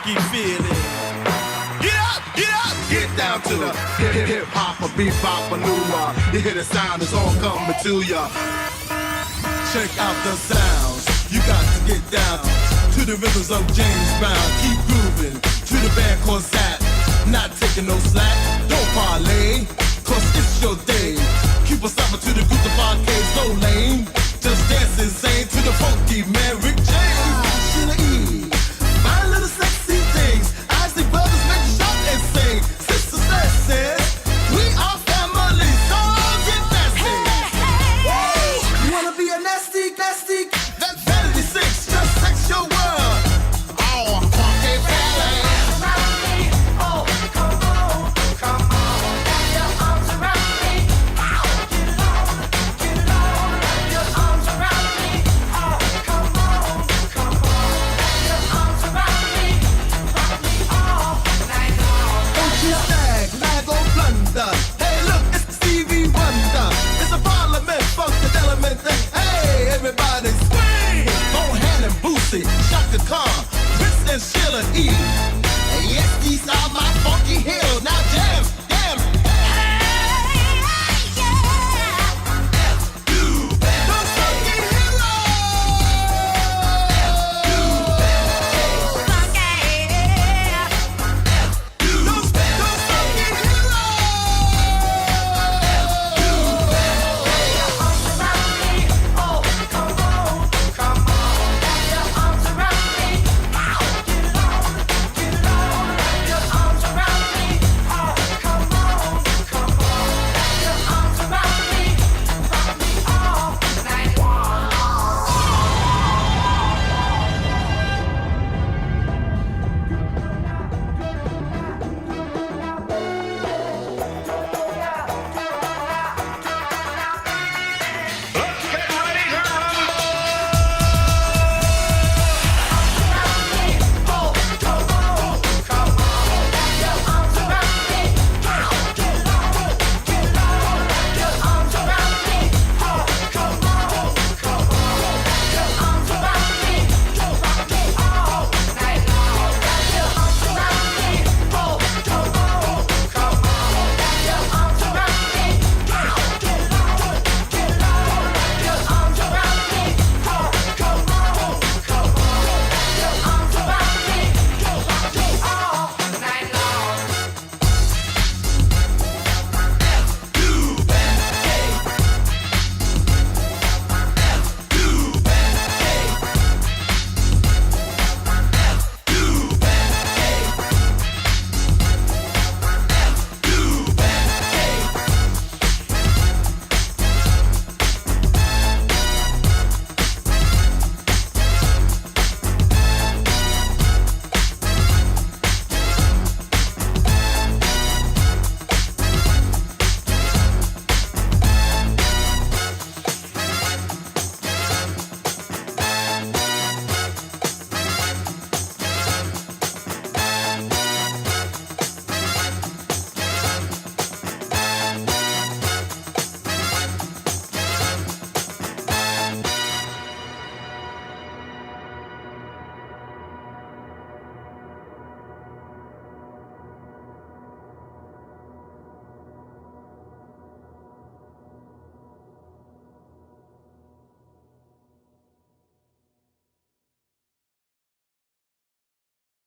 funky feeling. Get down to the hip hop or bebop or new. You hear the sound, it's all coming to ya. Check out the sounds. You got to get down to the rhythms of James Brown. Keep grooving to the band called Zap. Not taking no slack. Don't parlay, cause it's your day. Keep us up to the group of arcades, no lame. Just dance insane to the funky man Rick James. Sheila E. My little sexy things. I see brothers make shout and sing. Sisters dancing. We are family, so get nasty. Hey. You wanna be a nasty? That vanity six, just sex your world. Oh, funky feeling. Around me, oh, come on, wrap your arms around me. Oh, get it on, wrap your arms around me. Oh, come on, wrap your arms around me. Rock me all night long. Don't you stag, lag or blunder. Hey, look, it's Stevie Wonder. It's a parliament, funky element thing. Hey, everybody swing. Bonehead and Boosie, Shaka Khan, Prince and Sheila E.